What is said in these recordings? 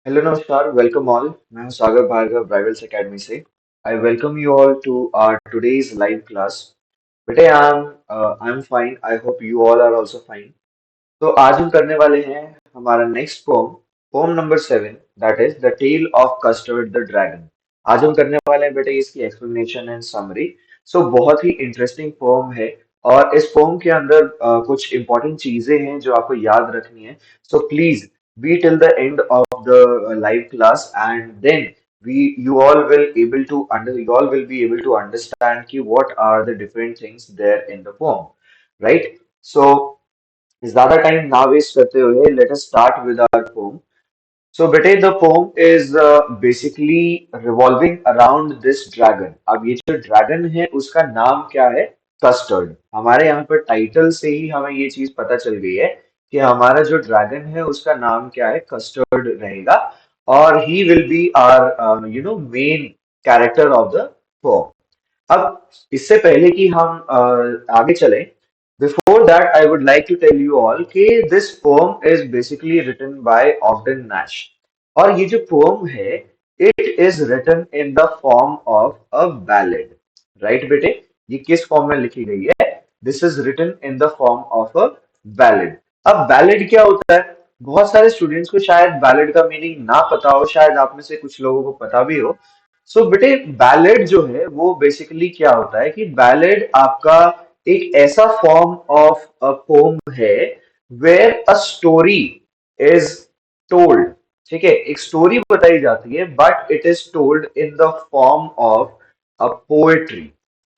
Hello नमस्कार welcome all. मैं हूं सागर भार्गव राइवल्स एकेडमी से। I welcome you all to our today's live class. बेटे I am fine. I hope you all are also fine. तो आज हम करने वाले हैं हमारा next poem, poem number 7, that is the tale of Custard the dragon. आज हम करने वाले हैं बेटे इसकी एक्सप्लेनेशन एंड समरी। सो बहुत ही इंटरेस्टिंग पोम है और इस पोम के अंदर कुछ इंपॉर्टेंट चीजें हैं जो आपको याद रखनी है। So please be till the end of the live class, and then you all will be able to understand ki what are the different things there in the poem, right? So ज्यादा time ना waste करते हुए let us start with our poem. So बेटे the poem is basically revolving around this dragon. अब ये जो dragon है उसका नाम क्या है? कस्टर्ड। हमारे यहाँ पर टाइटल से ही हमें ये चीज पता चल गई है कि हमारा जो ड्रैगन है उसका नाम क्या है? कस्टर्ड रहेगा। और he will be our main character of the poem. अब इससे पहले कि हम आगे चलें, before that I would like to tell you all कि this poem is basically written by Ogden Nash. और ये जो पोम है it is written in the form of a ballad. Right बेटे, ये किस फॉर्म में लिखी गई है? This is written in the form of a ballad. अब बैलेड क्या होता है? बहुत सारे स्टूडेंट्स को शायद बैलेड का मीनिंग ना पता हो, शायद आप में से कुछ लोगों को पता भी हो। सो बेटे बैलेड जो है वो बेसिकली क्या होता है कि बैलेड आपका एक ऐसा फॉर्म ऑफ अ पोम है where a story is told. ठीक है, एक स्टोरी बताई जाती है but it is told in the form of a poetry.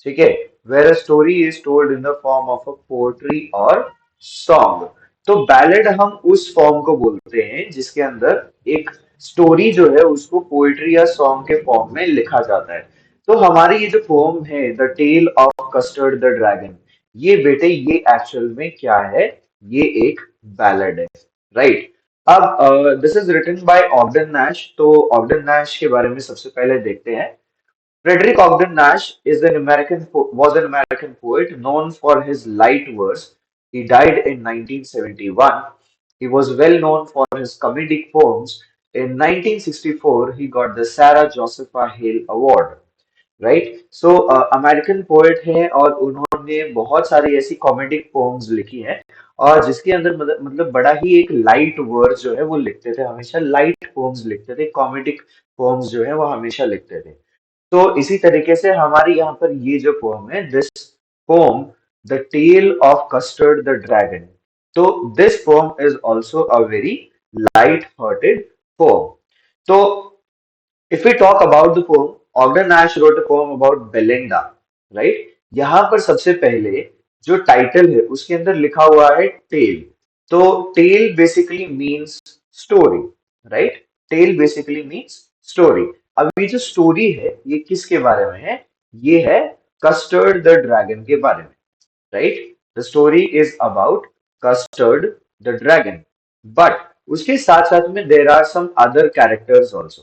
ठीक है, where a story is told in the form of a poetry और सॉन्ग। तो बैलेड हम उस फॉर्म को बोलते हैं जिसके अंदर एक स्टोरी जो है उसको पोएट्री या सॉन्ग के फॉर्म में लिखा जाता है। तो हमारी ये जो पोम है the tale of Custard the dragon, ये बेटे ये एक्चुअल में क्या है? ये एक बैलेड है, राइट? अब this is written by Ogden Nash. तो ऑगडन नैश के बारे में सबसे पहले देखते हैं। Frederick Ogden Nash was an American poet known for his light verse. He died in 1971. He was well known for his comedic poems. In 1964, he got the Sarah Josepha Hale Award. Right? So American poet हैं और उन्होंने बहुत सारी ऐसी comedic poems लिखी हैं और जिसके अंदर मतलब बड़ा ही एक लाइट वर्स जो है वो लिखते थे, हमेशा लाइट पोम्स लिखते थे, कॉमेडिक पोम्स जो है वो हमेशा लिखते थे। तो इसी तरीके से हमारे यहाँ पर ये जो पोम है, this poem the tale of Custard the dragon, तो this poem is also a very light hearted poem. तो if we talk about the poem, Ogden Nash wrote a poem about Belinda, right? यहाँ पर सबसे पहले जो title है उसके अंदर लिखा हुआ है टेल। तो tale basically means story, right? Tale basically means story. अब ये जो स्टोरी है ये किसके बारे में है? ये है कस्टर्ड द ड्रैगन के बारे में, right? The story is about Custard the dragon, but उसके साथ साथ में there are some other characters also.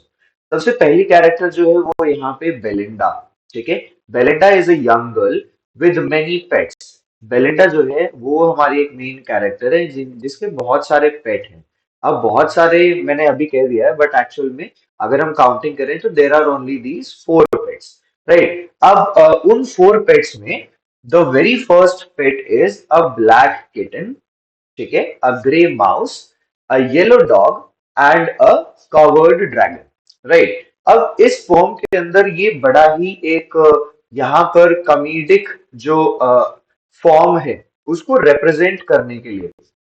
सबसे पहली कैरेक्टर जो है वो यहाँ पे बेलिंडा। ठीक है, Belinda is a young girl with many pets. Belinda जो है वो हमारी एक मेन कैरेक्टर है जिसके बहुत सारे पेट हैं। अब बहुत सारे मैंने अभी कह दिया है बट एक्चुअल में अगर हम काउंटिंग करें तो there are only these 4 pets, right? अब उन 4 पेट्स में the very first pet is a black kitten, ठीक है, a grey mouse, a yellow dog and a coward dragon, right? अब इस पोम के अंदर ये बड़ा ही एक यहाँ पर कॉमेडिक जो फॉर्म है उसको रिप्रेजेंट करने के लिए,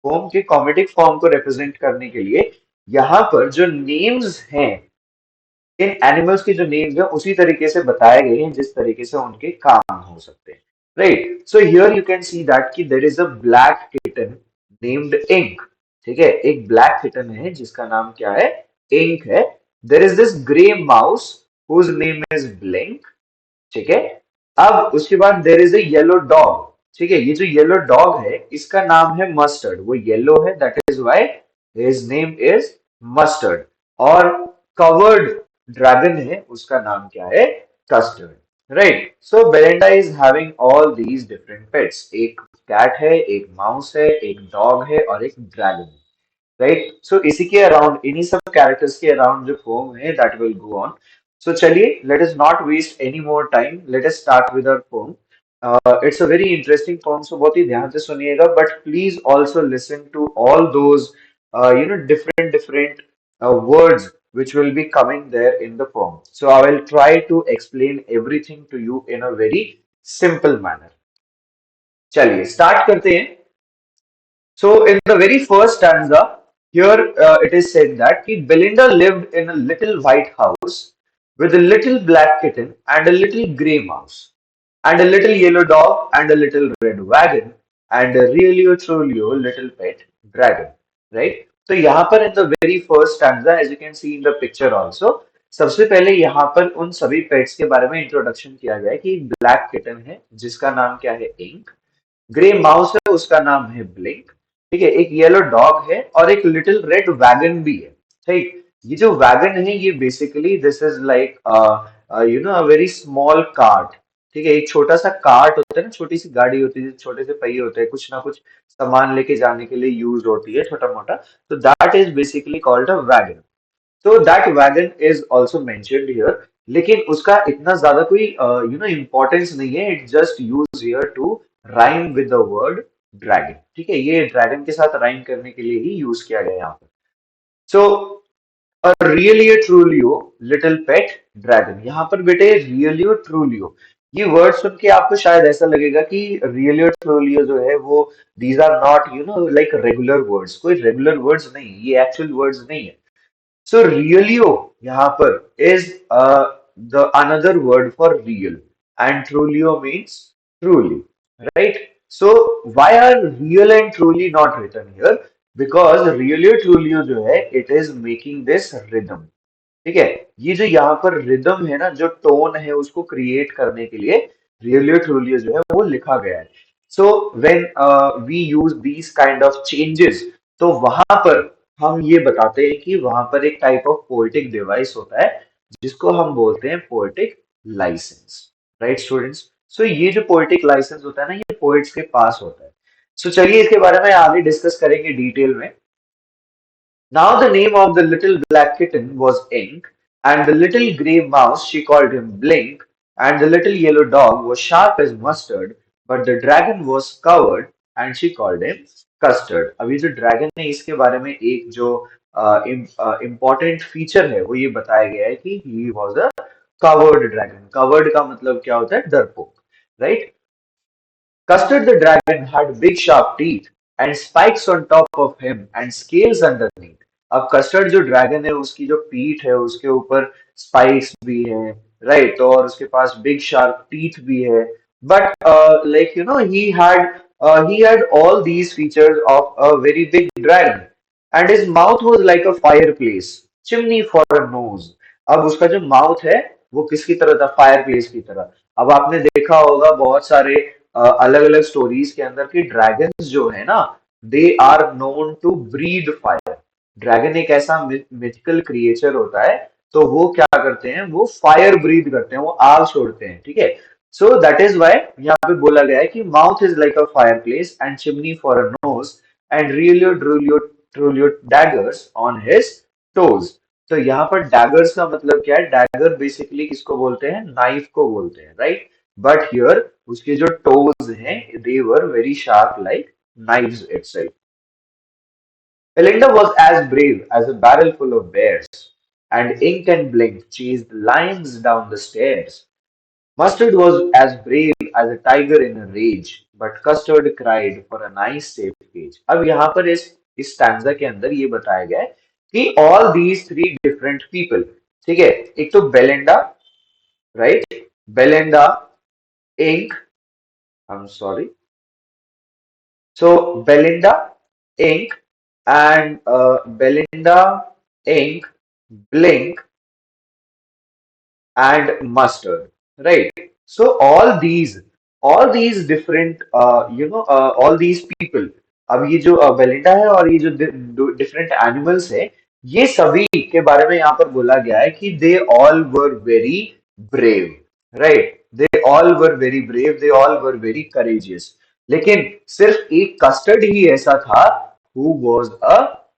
पोम के कॉमेडिक फॉर्म को रिप्रेजेंट करने के लिए यहाँ पर जो नेम्स हैं, इन एनिमल्स के जो नेम्स हैं उसी तरीके से बताए गए हैं जिस तरीके से उनके काम हो सकते हैं, right? So here you can see that कि there is a black kitten named Ink. ठीक है, एक ब्लैक किटन है जिसका नाम क्या है? इंक है। There is this grey mouse whose name is Blink. ठीक है, अब उसके बाद there is a yellow dog. ठीक है, ये जो येलो डॉग है इसका नाम है मस्टर्ड, वो येलो है that is why his name is Mustard. और कवर्ड ड्रैगन है उसका नाम क्या है? Custard, right? So Belinda is having all these different pets. एक कैट है, एक माउस है, एक डॉग है और एक ड्रैगन। राइट। सो इसी के अराउंड, इन्हीं सब कैरेक्टर्स के अराउंड जो पोम है that will go on. So चलिए, let us not waste any more time, let us start with our poem. It's a very interesting poem, so बहुत ही ध्यान से सुनिएगा, but please also listen to all those different different words which will be coming there in the poem. So I will try to explain everything to you in a very simple manner. चलिए start करते हैं। So, in the very first stanza, here it is said that कि Belinda lived in a little white house with a little black kitten and a little grey mouse, and a little yellow dog and a little red wagon, and a really truly little pet dragon. Right? तो यहाँ पर in the very first stanza, as you can see in the picture also, सबसे पहले यहाँ पर उन सभी pets के बारे में इंट्रोडक्शन किया गया है कि ब्लैक किटन है जिसका नाम क्या है, इंक। ग्रे माउस है, उसका नाम है ब्लिंक। ठीक है, एक येलो डॉग है और एक लिटिल रेड वैगन भी है। ठीक, ये जो वैगन है ये basically this is like a very small cart. ठीक है, एक छोटा सा कार्ट होता है ना, छोटी सी गाड़ी होती है, छोटे से पहिए होते हैं, कुछ ना कुछ सामान लेके जाने के लिए यूज होती है, छोटा मोटा। तो that is basically called a wagon. तो that wagon is also mentioned here, लेकिन उसका इतना ज्यादा कोई इम्पोर्टेंस नहीं है। It just use here to rhyme with the word dragon. ठीक है, ये ड्रैगन के साथ राइम करने के लिए ही यूज किया गया है यहाँ पर। सो रियली ट्रूलियो लिटिल पेट ड्रैगन, यहाँ पर बेटे रियलियो ट्रूलियो, ये वर्ड सुन के आपको शायद ऐसा लगेगा कि रियलियो ट्रूलियो जो है वो these are not like regular words. कोई रेगुलर वर्ड्स नहीं, ये एक्चुअल वर्ड्स नहीं है। So realio यहाँ पर is the another word for real, and trulio means truly, right? So why are real and truly not written here? Because realio trulio जो है it is making this rhythm. ठीक है, ये जो यहाँ पर रिदम है ना, जो टोन है उसको क्रिएट करने के लिए रियलियो ट्रूलियो जो है वो लिखा गया है। So when we use these kind of changes, तो वहां पर हम ये बताते हैं कि वहां पर एक टाइप ऑफ पोएटिक डिवाइस होता है जिसको हम बोलते हैं poetic licence. Right students? So ये जो पोएटिक लाइसेंस होता है ना, ये पोएट्स के पास होता है। सो चलिए इसके बारे में आगे डिस्कस करेंगे डिटेल में। Now the name of the little black kitten was Ink, and the little grey mouse she called him Blink, and the little yellow dog was sharp as mustard, but the dragon was coward and she called him Custard. अब ये जो dragon है इसके बारे में एक जो important feature है वो ये बताया गया है कि he was a coward dragon. Covered का मतलब क्या होता है, डरपोक। Right? Custard the dragon had big sharp teeth and spikes on top of him and scales underneath. अब कस्टर्ड जो ड्रैगन है उसकी जो पीठ है उसके ऊपर स्पाइक्स भी है, राइट? और उसके पास बिग शार्प टीथ भी है। But like he had all these features of a very big dragon, and his mouth was like a fireplace, chimney for a nose. अब उसका जो माउथ है वो किसकी तरह था, फायरप्लेस की तरह। अब आपने देखा होगा बहुत सारे अलग अलग स्टोरीज के अंदर कि ड्रैगन्स जो है ना, they are known to breathe fire. Dragon एक ऐसा मिथिकल क्रिएचर होता है, तो वो क्या करते हैं, वो फायर ब्रीद करते हैं, वो आग छोड़ते हैं। ठीक है, सो दैट इज वाई यहाँ पे बोला गया है कि mouth is like a fireplace and chimney for a nose and realio ड्रूलियो trulio daggers on his toes. तो यहाँ पर डैगर्स का मतलब क्या है, डैगर बेसिकली किसको बोलते हैं, नाइफ को बोलते हैं, राइट? बट हियर उसके जो टोज हैं they were very sharp like knives itself. Belinda was as brave as a barrel full of bears, and Ink and Blink chased lions down the stairs. Mustard was as brave as a tiger in a rage, but Custard cried for a nice safe cage. अब यहाँ पर इस stanza के अंदर ये बताया गया है कि all these three different people, ठीक है, एक तो Belinda, right? Belinda, Ink, I'm sorry. So Belinda, Ink, and Belinda, Ink, Blink, and Mustard, right? So all these different, all these people. अब ये जो बेलिंडा है और ये जो डिफरेंट एनिमल्स है, ये सभी के बारे में यहाँ पर बोला गया है कि they all were very brave, right? They all were very brave, they all were very courageous. लेकिन सिर्फ एक कस्टर्ड ही ऐसा था who was a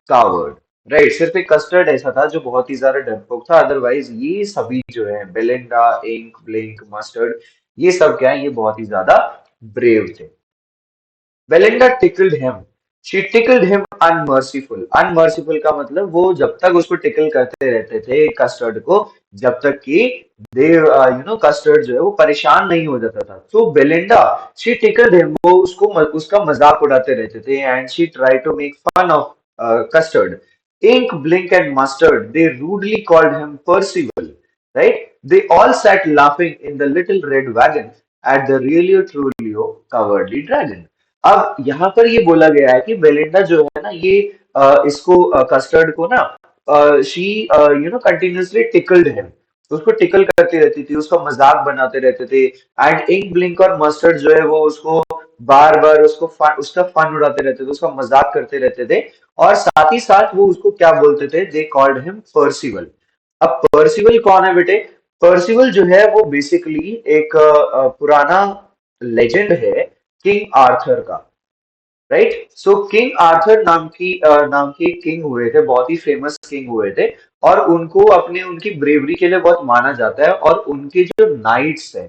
coward. Right, सिर्फ एक कस्टर्ड ऐसा था जो बहुत ही ज्यादा डरपोक था, अदरवाइज ये सभी जो है बेलिंडा, इंक, ब्लिंक, मस्टर्ड, ये सब क्या है, ये बहुत ही ज्यादा ब्रेव थे। Belinda tickled him, she tickled him unmerciful. Unmerciful का मतलब वो जब तक उसको टिकल करते रहते थे कस्टर्ड को, जब तक कि दे कस्टर्ड जो है वो परेशान नहीं हो जाता था। तो बेलिंडा, शी टिकल्ड हिम, वो उसका मजाक उड़ाते रहते थे, and she try to make fun of custard. Ink, Blink, and Mustard, they rudely called him Percival, right? They all sat laughing in the little red wagon at the really truly cowardly dragon. अब यहाँ पर ये बोला गया है कि Belinda जो है ना, ये इसको कस्टर्ड को ना, शी कंटिन्यूअसली टिकल्ड हिम, उसको टिकल करती रहती थी, उसका मजाक बनाते रहते थे। एंड इंक, ब्लिंक और मस्टर्ड जो है वो उसको बार बार उसका फन उड़ाते रहते थे, उसका मजाक करते रहते थे। और साथ ही साथ वो उसको क्या बोलते थे, दे कॉल्ड हिम पर्सिवल। अब पर्सिवल कौन है बेटे? पर्सिवल जो है वो बेसिकली एक पुराना लेजेंड है किंग आर्थर का। राइट, सो किंग आर्थर नाम की किंग हुए थे, बहुत ही फेमस किंग हुए थे। और उनको अपने उनकी ब्रेवरी के लिए बहुत माना जाता है। और उनके जो नाइट्स हैं,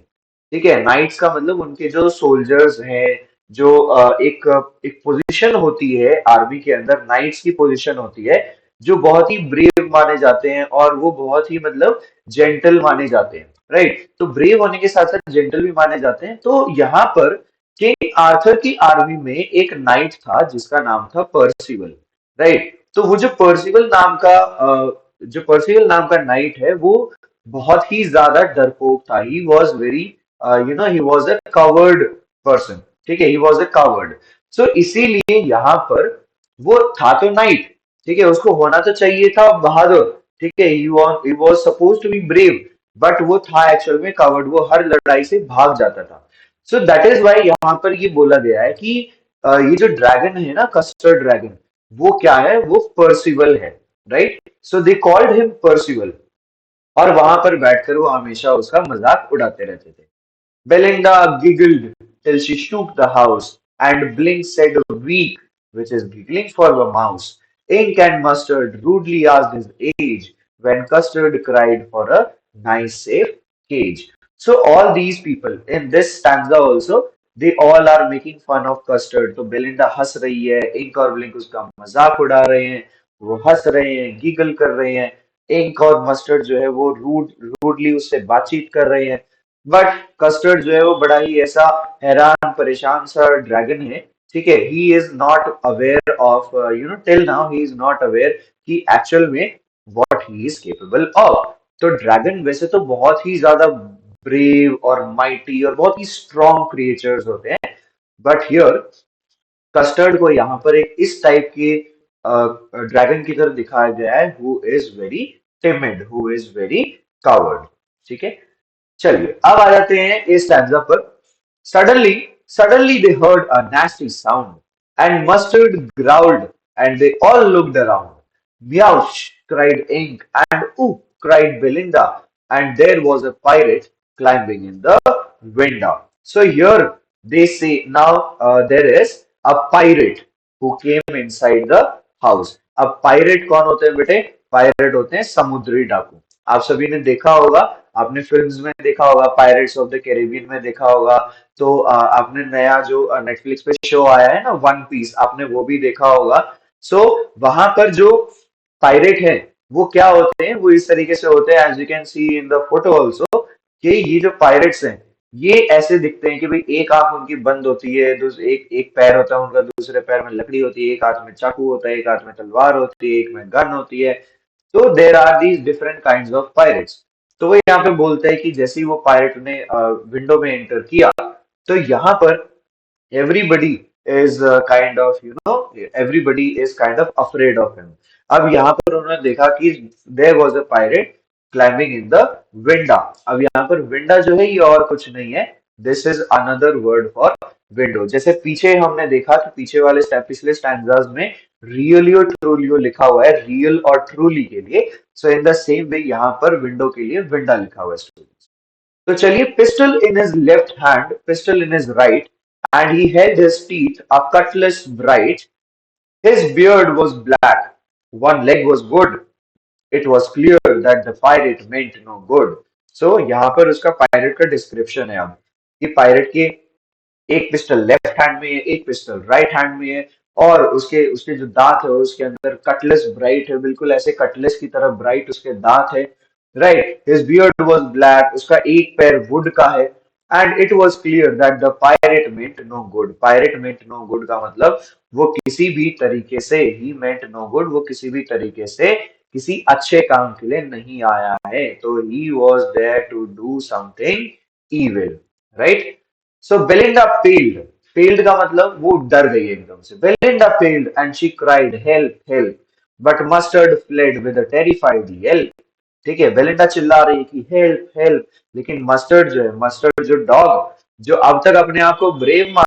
ठीक है, नाइट्स का मतलब उनके जो सोल्जर्स हैं, जो एक पोजीशन होती है आर्मी के अंदर, नाइट्स की पोजीशन होती है, जो बहुत ही ब्रेव माने जाते हैं और वो बहुत ही मतलब जेंटल माने जाते हैं। राइट, तो ब्रेव होने के साथ साथ जेंटल भी माने जाते हैं। तो यहाँ पर किंग आर्थर की आर्मी में एक नाइट था जिसका नाम था पर्सिवल। राइट, तो वो जो पर्सिवल नाम का नाइट है, वो बहुत ही ज्यादा डरपोक था। He was very he was a covered person. ठीक है, ही वॉज अ कवर्ड। सो इसीलिए यहाँ पर वो था तो नाइट, ठीक है, उसको होना तो चाहिए था बहादुर, ठीक है, he was suppose to be brave, but वो था एक्चुअल में कवर्ड, वो हर लड़ाई से भाग जाता था। सो दैट इज वाई यहाँ पर ये बोला गया है कि ये जो ड्रैगन है ना, कस्टर्ड ड्रैगन, वो क्या है, वो पर्सिवल है। Right, so they called him Percival. और वहां पर बैठकर वो हमेशा उसका मजाक उड़ाते रहते थे। Belinda giggled till she shook the house, and Blink said weak, which is giggling for the mouse. Ink and Mustard rudely asked his age, when Custard cried for a nice safe cage. So all these people in this stanza also, they all are making fun of Custard. तो Belinda हंस रही है, ink और blink उसका मजाक उड़ा रहे हैं, वो हंस रहे हैं, गीगल कर रहे हैं। इंक और मस्टर्ड जो है वो रूडली उससे बातचीत कर रहे हैं। बट कस्टर्ड जो है वो बड़ा ही ऐसा हैरान परेशान सा ड्रैगन है। ठीक है, he is not aware of till now he is not aware कि एक्चुअल में what he is capable of. तो ड्रैगन वैसे तो बहुत ही ज्यादा ब्रेव और माइटी और बहुत ही स्ट्रॉन्ग क्रिएचर्स होते हैं, बट हियर कस्टर्ड को यहाँ पर एक इस टाइप के ड्रैगन की तरह दिखाया गया है, who is very timid, who is very coward. ठीक है, चलिए अब आ जाते हैं इस स्टैंजा पर। Suddenly suddenly they heard a nasty sound, and Mustard growled, and they all looked around. Meowsh, cried Ink, and ooh, cried Belinda, and there was a pirate climbing in the window. So here they say now there is a pirate who came inside the house. अब pirate कौन होते हैं बेटे? Pirate होते हैं समुद्री डाकू। आप सभी ने देखा होगा, आपने फिल्म्स में देखा होगा, पायरेट्स ऑफ द कैरिबियन में देखा होगा। तो आपने नया जो नेटफ्लिक्स पे शो आया है ना, वन पीस, आपने वो भी देखा होगा। सो वहां पर जो पायरेट है वो क्या होते हैं, वो इस तरीके से होते हैं, as you can see in the photo also, कि ये जो पायरेट्स हैं ये ऐसे दिखते हैं कि भाई एक आंख उनकी बंद होती है, एक एक पैर होता है उनका, दूसरे पैर में लकड़ी होती है, एक हाथ में चाकू होता है, एक हाथ में तलवार होती है, एक में गन होती है। तो there are these different kind of pirates. तो वो यहाँ पे बोलते हैं कि जैसे ही वो पायरेट ने विंडो में एंटर किया, तो यहाँ पर everybody is everybody is kind of afraid of him. अब यहाँ पर उन्होंने देखा कि there was a pirate climbing in the window. अब यहाँ पर window जो है ये और कुछ नहीं है, this is another word for window. जैसे पीछे हमने देखा कि पीछे वाले पिछले स्टैंजाज में रियली और ट्रूली लिखा हुआ है, रियल और ट्रूली के लिए। सो इन द सेम वे यहाँ पर विंडो के लिए विंडा लिखा हुआ है। तो चलिए, pistol in his left hand, pistol in his right, and he held his teeth a cutlass bright. His beard was black, one leg was good. It was clear that the pirate meant no good. So यहाँ पर उसका pirate का description है अब कि pirate के एक pistol left hand में है, एक पिस्टल राइट हैंड में है, और उसके उसके जो दांत है उसके अंदर कटलेस ब्राइट है, बिल्कुल ऐसे कटलेस की तरह ब्राइट उसके दांत है। Right, his beard was black, उसका एक पैर वुड का है। And it was clear that the pirate meant no good. Pirate meant no good का मतलब वो किसी भी तरीके से, ही मेंट नो गुड, वो किसी भी तरीके से किसी अच्छे काम के लिए नहीं आया है। तो ही was there to do something evil. Right. So Belinda paled. Paled का मतलब वो डर गई एकदम से। Belinda paled and she cried help help, but Mustard fled with a terrified yell. ठीक है, बेलिंडा चिल्ला रही है कि हेल्प हेल्प, लेकिन मस्टर्ड जो है, मस्टर्ड जो डॉग, जो अब तक अपने आप को ब्रेव,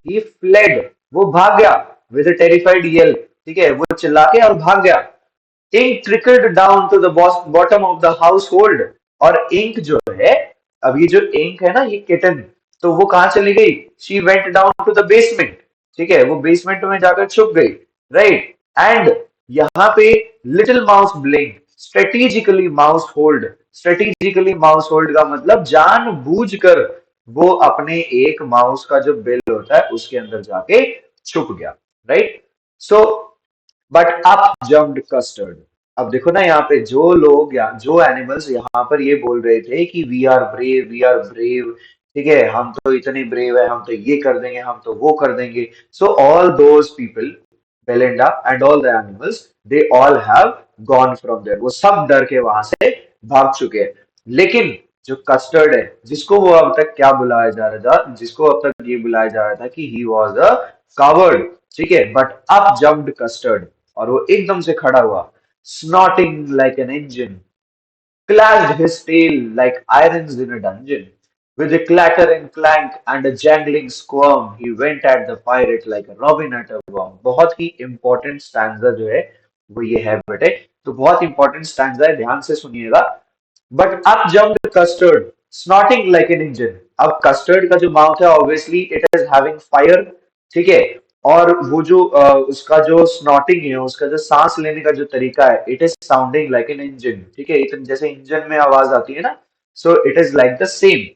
ही फ्लेड, वो भाग गया विद अ टेरिफाइड येल। ठीक है, वो चिल्ला के और भाग गया। Ink trickled down to the bottom of the household. और इंक जो है, अब ये जो इंक है ना, ये किटन, तो वो कहां चली गई? She went down to the basement. ठीक है, वो बेसमेंट में जाकर छुप गई। राइट। एंड यहाँ पे little mouse blink strategically mouse hold. Strategically mouse hold का मतलब जानबूझकर वो अपने एक माउस का जो बिल होता है उसके अंदर जाके छुप गया। Right. So but up jumped custard. अब देखो ना, यहाँ पे जो लोग या जो एनिमल्स यहाँ पर ये बोल रहे थे कि we are brave, we are brave, ठीक है, हम तो इतने ब्रेव है, हम तो ये कर देंगे, हम तो वो कर देंगे। So all those people, Belinda and all the animals, they all have gone from there. वो सब डर के वहां से भाग चुके हैं। लेकिन जो कस्टर्ड है, जिसको वो अब तक क्या बुलाया जा रहा था, जिसको अब तक ये बुलाया जा रहा था कि ही वॉज अ कावर्ड। ठीक है, बट अप जम्प्ड कस्टर्ड, और वो एकदम से खड़ा हुआ, snorting like an engine, clashed his tail like irons in a dungeon. With a clatter and clank and a jangling squirm, he went at the pirate like a robin at a worm. बहुत ही important stanza जो है वो ये है बेटे, तो बहुत important stanza है, ध्यान से सुनिएगा। But up jumped custard snorting like an engine. अब कस्टर्ड का जो माउथ है, obviously it is having fire. ठीक है, और वो जो उसका जो स्नॉटिंग है, उसका जो सांस लेने का जो तरीका है, it is sounding like an engine. ठीक है, इतन जैसे इंजन में आवाज आती है ना, so it is like the same.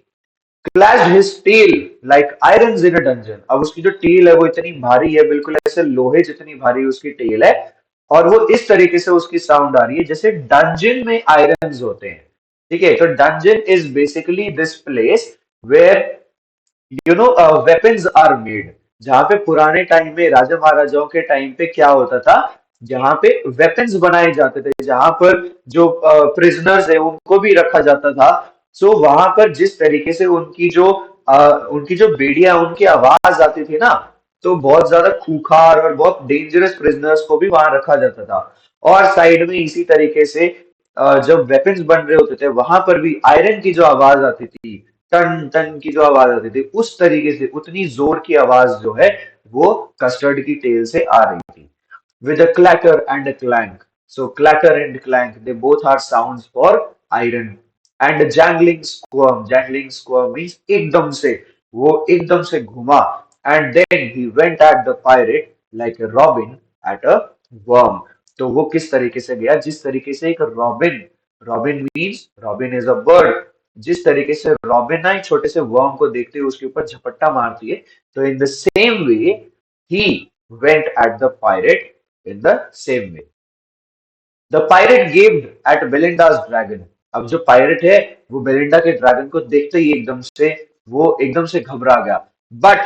Clashed his tail like irons in a dungeon. अब उसकी जो टेल है वो इतनी भारी है, बिल्कुल ऐसे लोहे जितनी भारी उसकी टेल है, और वो इस तरीके से उसकी साउंड आ रही है जैसे डंजन में आयरन्स होते हैं। ठीक है, तो dungeon is basically this place where weapons are made. जहां पे पुराने टाइम में, राजा महाराजाओं के टाइम पे क्या होता था, जहां पे वेपन्स बनाए जाते थे, जहां पर जो प्रिजनर्स है उनको भी रखा जाता था। सो वहां पर जिस तरीके से उनकी जो बेड़ियां, उनकी आवाज आती थी ना, तो बहुत ज्यादा खूंखार और बहुत डेंजरस प्रिजनर्स को भी वहां रखा जाता था। और साइड में इसी तरीके से जब वेपन्स बन रहे होते थे, वहां पर भी आयरन की जो आवाज आती थी, टन टन की जो आवाज आती थी, उस तरीके से उतनी जोर की आवाज जो है वो कस्टर्ड की टेल से आ रही थी। With a clatter and a clank. So clatter and clank, they both are sounds for iron. And a jangling squirm. Jangling squirm means एकदम से, वो एकदम से घुमा। And then he went at the pirate like a robin at a worm. तो वो किस तरीके से गया? जिस तरीके से एक robin, robin means robin is a bird, जिस तरीके से रॉबिन ना एक छोटे से वर्म को देखते हुए उसके ऊपर झपट्टा मारती है, तो in the same way he went at the pirate in the same way. The pirate gaped at Belinda's dragon. अब जो पायरेट है वो बेलिंडा के ड्रैगन को देखते ही एकदम से घबरा गया। बट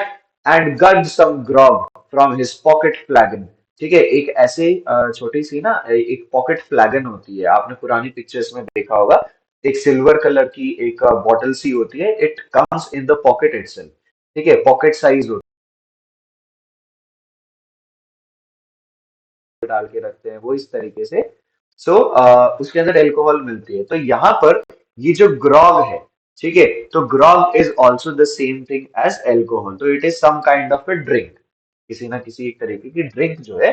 एंड गड सम ग्रॉग फ्रॉम हिज पॉकेट फ्लैगन। ठीक है, एक ऐसे छोटी सी ना एक पॉकेट फ्लैगन होती है, आपने पुरानी पिक्चर्स में देखा होगा, एक सिल्वर कलर की एक बॉटल सी होती है, it comes in the pocket itself. ठीक है, पॉकेट साइज डाल के रखते हैं वो इस तरीके से। सो उसके अंदर एल्कोहल मिलती है। तो यहाँ पर ये जो ग्रॉग है, ठीक है, तो grog is also the same thing as alcohol, तो it is some kind of a drink, किसी ना किसी एक तरीके की ड्रिंक जो है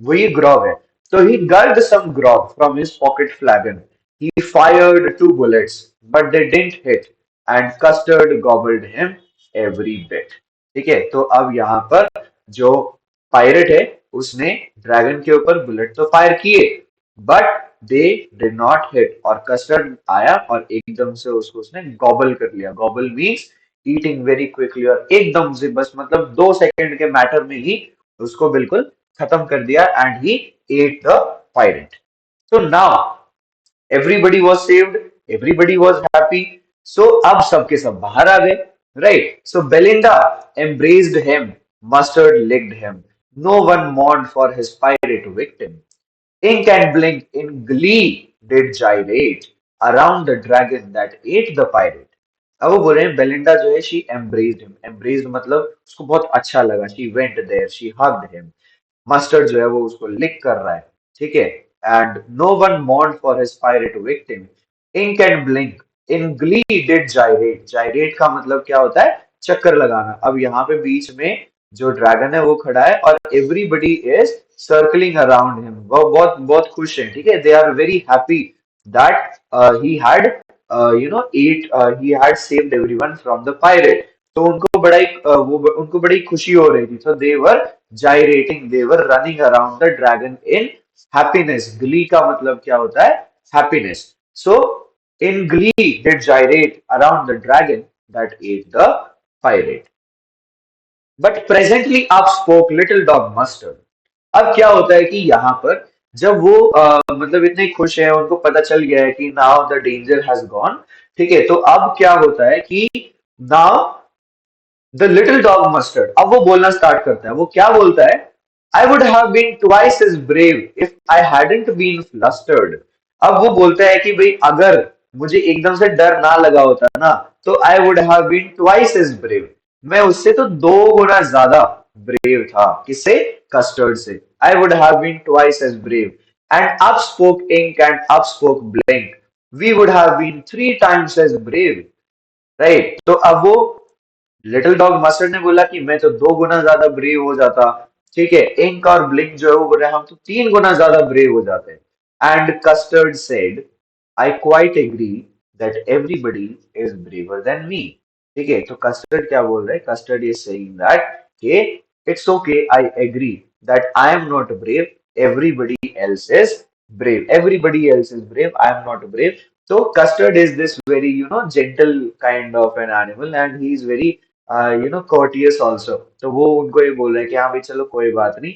वो ये ग्रॉग है। तो he gulped some grog from his pocket flagon, he fired two bullets but they didn't hit, and Custard gobbled him every bit. ठीक है, तो अब यहाँ पर जो पायरेट है उसने ड्रैगन के ऊपर बुलेट तो फायर किए, but they did not hit, और कस्टर्ड आया और एकदम से उसको उसने गॉबल कर लिया। Gobble means eating very quickly, और एकदम से बस मतलब 2 सेकंड के मैटर में ही उसको बिल्कुल खत्म कर दिया, and he at the pirate. So now everybody was saved, everybody was happy. So अब सबके सब बाहर आ गए, right? So Belinda embraced him, Mustard licked him. No one mourned for his pirate victim. Ink and Blink in glee did gyrate around the dragon that ate the pirate. अब वो बोल रहे हैं बेलिंडा जो है शी एम्ब्रेस्ड हिम, एम्ब्रेस्ड मतलब उसको बहुत अच्छा लगा, she went there, she hugged him. Mustard जो है वो उसको लिक कर रहा है, ठीक है। And no one mourned for his pirate victim. Ink and Blink in glee did gyrate. Gyrate का मतलब क्या होता है? चक्कर लगाना। अब यहाँ पे बीच में जो ड्रैगन है वो खड़ा है और everybody is circling around him, वो बहुत बहुत खुश है, ठीक है। They are very happy that he had he had saved everyone from the pirate. तो उनको बड़ा ही उनको बड़ी खुशी हो रही थी। So they were gyrating, they were running around the dragon in happiness. Glee का मतलब क्या होता है? Happiness. So in glee did gyrate around the dragon that ate the pirate. But presently up spoke little dog Mustard. अब क्या होता है कि यहाँ पर जब वो मतलब इतने खुश हैं, उनको पता चल गया है कि now the danger has gone, ठीक है। तो अब क्या होता है कि now the little dog mustard, अब वो बोलना स्टार्ट करता है। वो क्या बोलता है? I would have been twice as brave if I hadn't been flustered. अब वो बोलता है कि भाई अगर मुझे एकदम से डर ना लगा होता ना, तो I would have been twice as brave, मैं उससे तो 2 गुना ज्यादा ब्रेव था। किससे? कस्टर्ड से। I would have been twice as brave. And up spoke Ink and up spoke Blink, we would have been 3 times as brave. Right, तो अब वो लिटिल डॉग मस्टर्ड ने बोला कि मैं तो 2 गुना ज्यादा ब्रेव हो जाता, ठीक है। इंक और ब्लिंक जो है वो बोल रहे हैं हम तो 3 गुना ज्यादा ब्रेव हो जाते हैं। And Custard said I quite agree that everybody is braver than me. ठीक है, तो कस्टर्ड क्या बोल रहे हैं? कस्टर्ड इज सेइंग दैट कि it's okay, I agree that I am not brave, everybody else is brave, everybody else is brave, I am not brave. So custard is this very gentle kind of an animal, and he is very courteous also. तो वो उनको ये बोल रहे हैं कि हाँ भाई चलो कोई बात नहीं,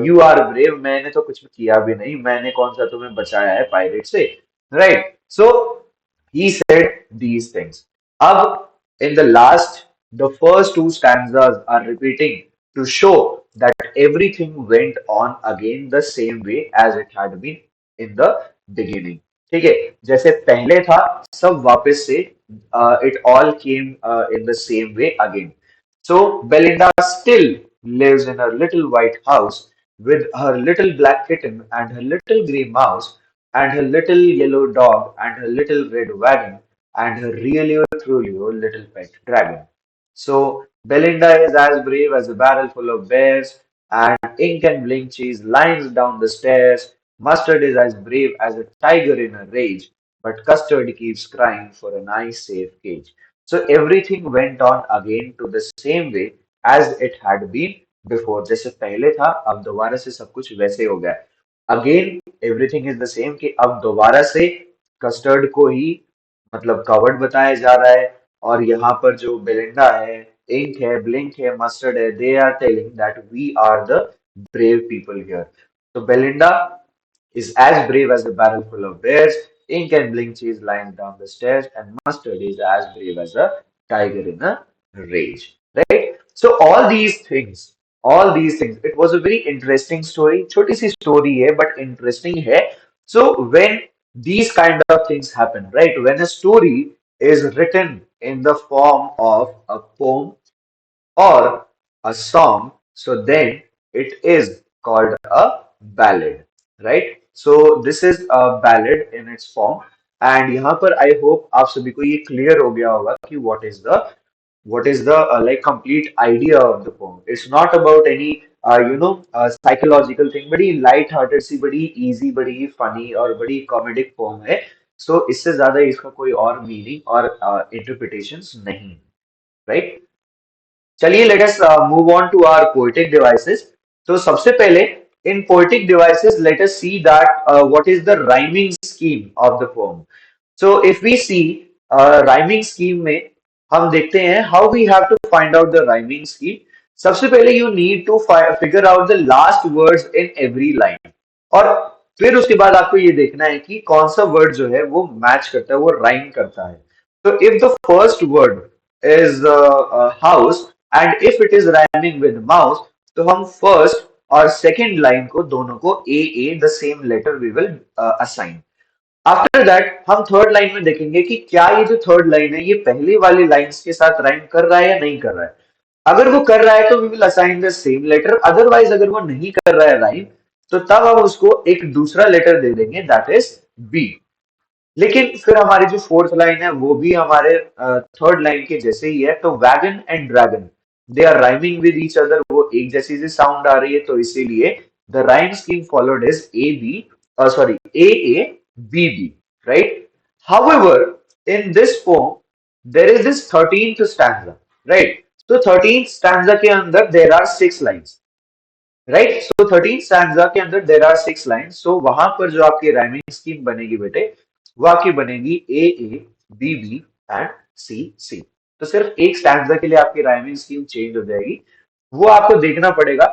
यू आर ब्रेव, मैंने तो कुछ किया भी नहीं, मैंने कौन सा तुम्हें बचाया है पायरेट से, right. So he said these things. Ab, in the last, the first 2 stanzas are repeating to show that everything went on again the same way as it had been in the beginning. ठीक है, जैसे पहले था सब वापस से it all came in the same way again. So Belinda still lives in her little white house with her little black kitten and her little grey mouse and her little yellow dog and her little red wagon and her really truly little pet dragon. So Belinda is as brave as a barrel full of bears, and Ink and Blink Cheese lines down the stairs. Mustard is as brave as a tiger in a rage, but Custard keeps crying for a nice safe cage. So everything went on again to the same way as it had been before. जैसे पहले था अब दोबारा से सब कुछ वैसे हो गया। Again everything is the same, कि अब दोबारा से कस्टर्ड को ही मतलब कवर्ड बताया जा रहा है। और यहाँ पर जो बेलिंडा है, इंक है, ब्लिंक है, मस्टर्ड है, they are telling that we are the brave people here. So Belinda is as brave as a barrel full of bears. Ink and Blink Cheese lying down the stairs, and Mustard is as brave as a tiger in a rage. Right? So all these things. It was a very interesting story. छोटी सी story है, but interesting है. So when these kind of things happen, right? When a story is written in the form of a poem or a song, so then it is called a ballad, right? So this is a ballad in its form, and यहाँ पर I hope आप सभी को ये clear हो गया होगा कि what is the like complete idea of the poem. It's not about any psychological thing, बड़ी light hearted सी, बड़ी easy, बड़ी funny और बड़ी comedic poem है। So इससे ज्यादा इसका कोई और meaning और interpretations नहीं, right? चलिए let us move on to our poetic devices. तो सबसे पहले in poetic devices let us see that what is the rhyming scheme of the poem. So if we see rhyming scheme में हम देखते हैं how we have to find out the rhyming scheme. सबसे पहले you need to figure out the last words in every line. और फिर उसके बाद आपको ये देखना है कि कौन सा वर्ड जो है वो मैच करता है, वो राइम करता है. तो if the first word is house and if it is rhyming with mouse, तो हम फर्स्ट और सेकेंड लाइन को दोनों को a the same letter we will assign. After that हम थर्ड लाइन में देखेंगे कि क्या ये जो थर्ड लाइन है ये पहले वाली लाइंस के साथ राइम कर रहा है या नहीं कर रहा है. अगर वो कर रहा है तो we will assign the same letter. Otherwise अगर वो नहीं कर रहा है राइम, तो तब हम उसको एक दूसरा लेटर दे देंगे दैट इज बी. लेकिन फिर हमारी जो फोर्थ लाइन है वो भी हमारे थर्ड लाइन के जैसे ही है. तो wagon and dragon they are rhyming with each other, वो एक जैसी सी साउंड आ रही है, तो इसीलिए the rhyme scheme followed is A B, sorry A B B, right. However in this poem there is this 13th stanza, right. तो 13th stanza के अंदर there are 6 lines, right. So 13 stanza के अंदर there are 6 line. सो वहां पर जो आपकी rhyming scheme बनेगी बेटे, वो आपकी बनेगी ए बी बी एंड सी सी. तो सिर्फ एक स्टैंजा के लिए आपकी राइमिंग स्कीम चेंज हो जाएगी. वो आपको देखना पड़ेगा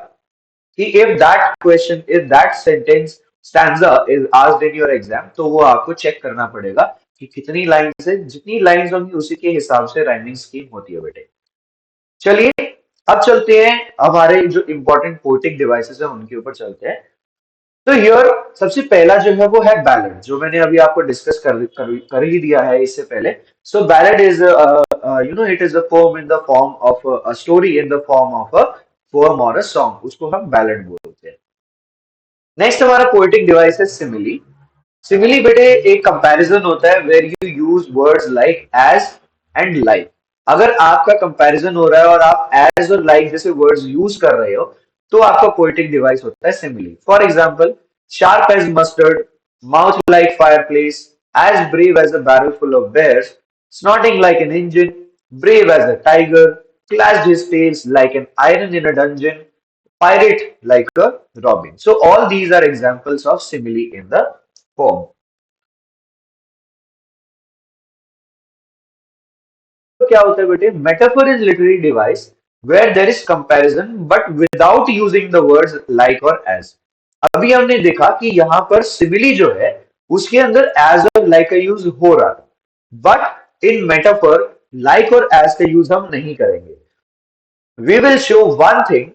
कि if that sentence stanza is asked in your exam, तो वो आपको चेक करना पड़ेगा कि कितनी लाइन्स है. जितनी लाइन्स होंगी उसी के हिसाब से राइमिंग स्कीम होती है बेटे. चलिए अब चलते हैं हमारे जो इंपॉर्टेंट पोएटिक डिवाइसेस है उनके ऊपर चलते हैं. तो हियर सबसे पहला जो है वो है बैलेड, जो मैंने अभी आपको डिस्कस कर ही दिया है इससे पहले. So ballad is it is a poem in the form of a story in the form of a poem और अ सॉन्ग, उसको हम बैलेड बोलते हैं. नेक्स्ट हमारा पोएटिक डिवाइस है सिमिली. सिमिली बेटे एक कंपैरिजन होता है where you use words like as and like. अगर आपका कंपैरिजन हो रहा है और आप एज और लाइक जैसे वर्ड्स यूज कर रहे हो, तो आपका पोएटिक डिवाइस होता है simile. For example, sharp as mustard, mouth like fireplace, as brave as a barrel full of bears, snorting like an engine, brave as a tiger, clashed his tails like an iron in a dungeon, pirate like a robin. So all these are examples of simile in the poem. क्या होता है बेटे, metaphor is literary device where there is comparison but without using the words like और as. अभी हमने देखा कि यहाँ पर सिमिली जो है उसके अंदर एज और लाइक का यूज हो रहा है, बट इन मेटाफर लाइक और एज का यूज हम नहीं करेंगे. We will show one thing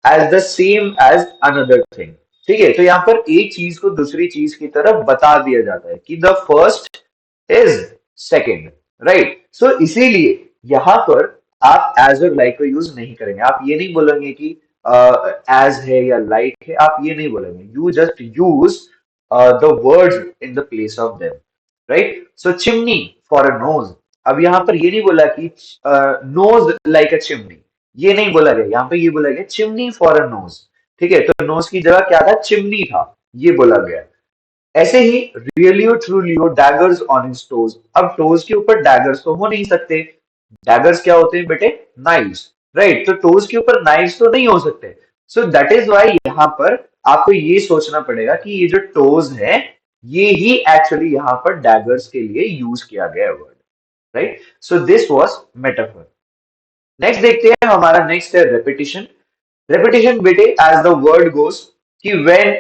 as the same as another thing. ठीक है, तो यहाँ पर एक चीज को दूसरी चीज की तरफ बता दिया जाता है कि the first is second, right. So इसीलिए यहाँ पर आप एज और लाइक को यूज नहीं करेंगे. आप ये नहीं बोलेंगे कि एज है या लाइक है, आप ये नहीं बोलेंगे. You just use the words in the place of them, right. So chimney for a knows, अब यहाँ पर ये नहीं बोला कि नोज लाइक अ चिमनी, ये नहीं बोला गया. यहाँ पे ये बोला गया चिमनी फॉर अ नोज. ठीक है, तो नोज की जगह क्या था, चिमनी था, ये बोला गया. ऐसे ही realio trulio daggers on his toes. अब टोज के ऊपर डैगर्स तो हो नहीं सकते. डैगर्स क्या होते हैं बेटे, नाइव्स, राइट. तो टोज के ऊपर नाइव्स तो नहीं हो सकते. सो दैट इज वाई यहाँ पर आपको ये सोचना पड़ेगा कि ये जो टोज है ये ही एक्चुअली यहाँ पर डैगर्स के लिए यूज किया गया word, right. So this was metaphor. Next देखते हैं, हमारा नेक्स्ट है रेपिटेशन. रेपिटेशन बेटे एज द वर्ड गोस कि when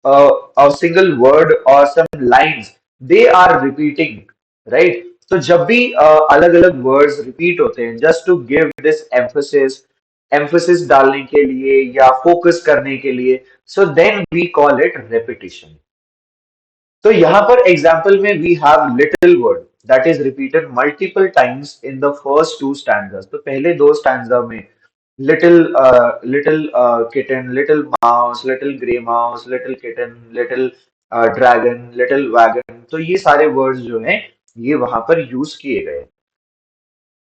a single word or some lines they are repeating, right. तो जब भी अलग अलग वर्ड्स रिपीट होते हैं just to give this emphasis, emphasis डालने के लिए या फोकस करने के लिए, so then we call it repetition. तो यहाँ पर एग्जाम्पल में we have little word that is repeated multiple times in the first two stanzas. तो पहले दो स्टैंडर्स में little little kitten, little mouse, little grey mouse, little kitten, little dragon, little wagon, तो ये सारे वर्ड्स जो हैं ये वहां पर यूज किए गए.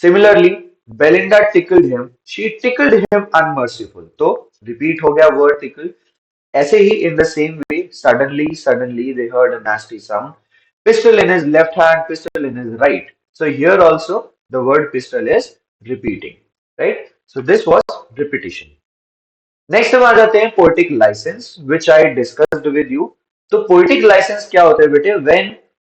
Similarly, Belinda tickled him, she tickled him unmerciful. तो रिपीट हो गया वर्ड टिकल. ऐसे ही in the same way, suddenly they heard a nasty sound. Pistol in his left hand, pistol in his right. So here also the word pistol is repeating, right? So this was repetition. Next हम आ जाते हैं poetic licence which I discussed with you. तो poetic licence क्या होता है बेटे? When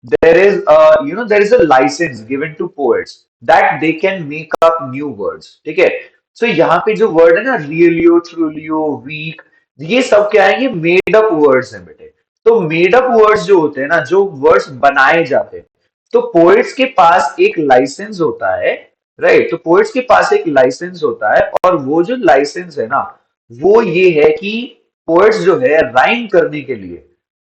there is there is a licence given to poets that they can make up new words. ठीक है. सो यहाँ पे जो वर्ड है ना, रियलियो, ट्रूलियो, वीक, ये सब क्या है? ये मेड अप वर्ड्स हैं बेटे. तो मेड अप वर्ड्स जो होते हैं ना, जो वर्ड्स बनाए जाते हैं, तो पोएट्स के पास एक लाइसेंस होता है. राइट. तो पोएट्स के पास एक लाइसेंस होता है, और वो जो लाइसेंस है ना, वो ये है कि पोएट्स जो है राइम करने के लिए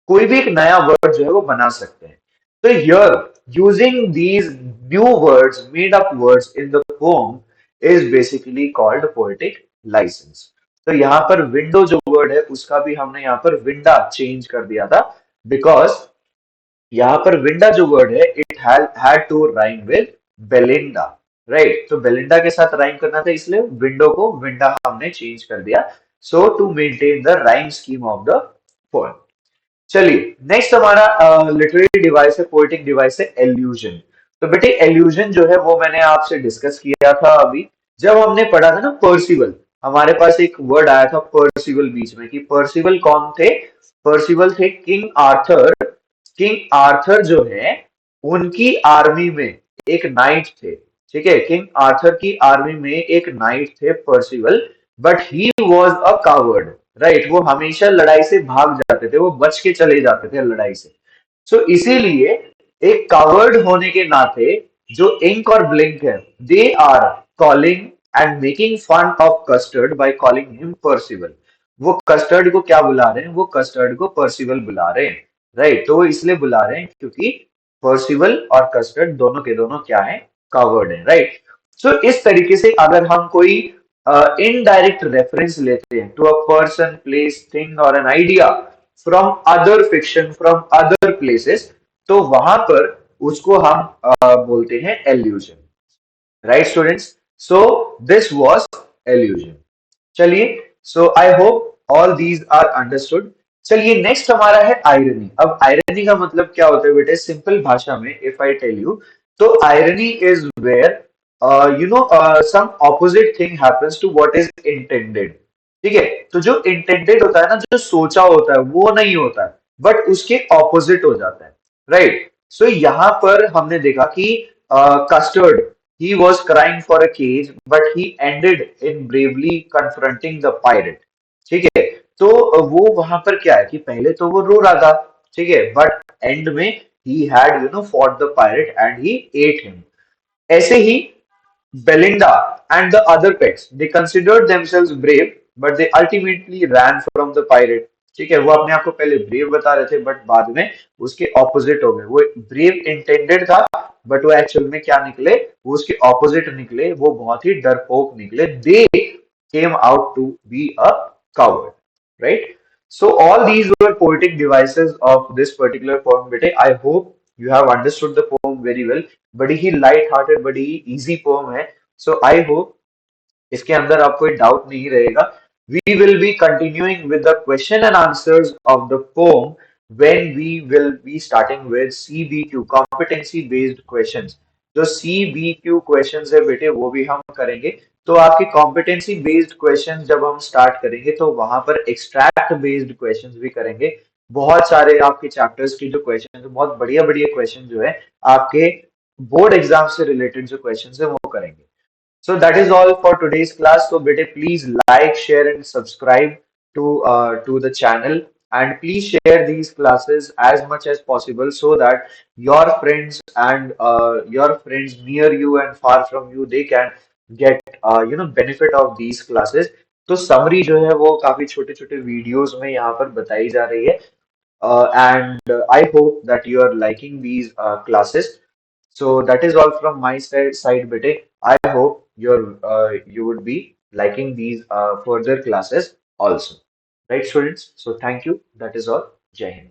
कोई भी एक नया वर्ड जो है वो बना सकते हैं. तो here using these new words, made up words in the poem is basically called poetic licence. तो यहां पर विंडो जो वर्ड है उसका भी हमने यहां पर विंडा चेंज कर दिया था, बिकॉज यहाँ पर विंडा जो वर्ड है, it had to rhyme with Belinda. Right. तो बेलिंडा के साथ राइम करना था, इसलिए विंडो को विंडा हमने चेंज कर दिया. So to maintain the rhyme scheme of the poem. चलिए नेक्स्ट हमारा लिटरेरी डिवाइस है, पोएटिक डिवाइस है एल्यूजन. तो बेटे एल्यूजन जो है वो मैंने आपसे डिस्कस किया था अभी, जब हमने पढ़ा था ना पर्सिवल. हमारे पास एक वर्ड आया था पर्सिवल बीच में, कि पर्सिवल कौन थे? पर्सिवल थे किंग आर्थर. किंग आर्थर जो है उनकी आर्मी में एक नाइट थे. ठीक है. किंग आर्थर की आर्मी में एक नाइट थे Percival, but he was a coward. Right. वो हमेशा लड़ाई से भाग जाते थे, वो बच के चले जाते थे लड़ाई से. सो इसीलिए एक कावर्ड होने के नाते जो इंक और ब्लिंक है, they are calling and making fun of Custard by calling him Percival. वो कस्टर्ड को क्या बुला रहे हैं? वो कस्टर्ड को पर्सिवल बुला रहे हैं. राइट. तो वो इसलिए बुला रहे हैं क्योंकि पर्सिवल और कस्टर्ड दोनों के दोनों क्या है? कावर्ड है. राइट. सो इस तरीके से अगर हम कोई इनडायरेक्ट रेफरेंस लेते हैं to a person, place, thing और an idea from other fiction, from other places, तो वहां पर उसको हम बोलते हैं allusion. Right students. So this was allusion. चलिए. So I hope all these are understood. चलिए नेक्स्ट हमारा है आयरनी. अब आयरनी का मतलब क्या होता है बेटे? सिंपल भाषा में इफ आई टेल यू, तो irony is where some opposite thing happens to what is intended. ठीक है. तो जो इंटेंडेड होता है ना, जो सोचा होता है वो नहीं होता है, बट उसके ऑपोजिट हो जाता है. राइट. सो यहाँ पर हमने देखा कि custard, he was crying for a cage, but he ended in bravely confronting the pirate. ठीक है. तो वो वहां पर क्या है कि पहले तो वो रो रहा था. ठीक है. बट एंड में he had fought the pirate and he ate him. ऐसे ही Belinda and the other pets, they considered themselves brave, but they ultimately ran from the pirate. ठीक है. वो अपने आप को पहले ब्रेव बता रहे थे, बट बाद में उसके ऑपोजिट हो गए. वो ब्रेव इंटेंडेड था, बट वो एक्चुअल में क्या निकले? वो उसके ऑपोजिट निकले. वो बहुत ही डरपोक निकले. दे came out to be a coward. Right. So all these were poetic devices of this particular poem. Bete, I hope you have understood the poem very well. बड़ी ही लाइट हार्टेड, बड़ी ही इजी पोम है. सो I hope इसके अंदर आपको कोई doubt नहीं रहेगा. We will be continuing with the question and answers of the poem when we will be starting with CBQ, competency based questions. जो CBQ क्वेश्चंस है बेटे, वो भी हम करेंगे. तो आपके कॉम्पिटेंसी बेस्ड क्वेश्चंस जब हम स्टार्ट करेंगे, तो वहां पर एक्सट्रैक्ट बेस्ड क्वेश्चंस भी करेंगे. बहुत सारे आपके चैप्टर्स की जो क्वेश्चन है, बहुत बढ़िया बढ़िया क्वेश्चन जो है आपके बोर्ड एग्जाम से रिलेटेड जो क्वेश्चन है वो करेंगे. So that is all for today's class. So bete please like, share and subscribe to the channel, and please share these classes as much as possible so that your friends and your friends near you and far from you, they can get benefit of these classes. तो summary जो है वो काफी छोटे छोटे videos में यहाँ पर बताई जा रही है. And I hope that you are liking these classes. So that is all from my side, Bete. I hope you would be liking these further classes also. Right, students? So thank you. That is all. Jai Hind.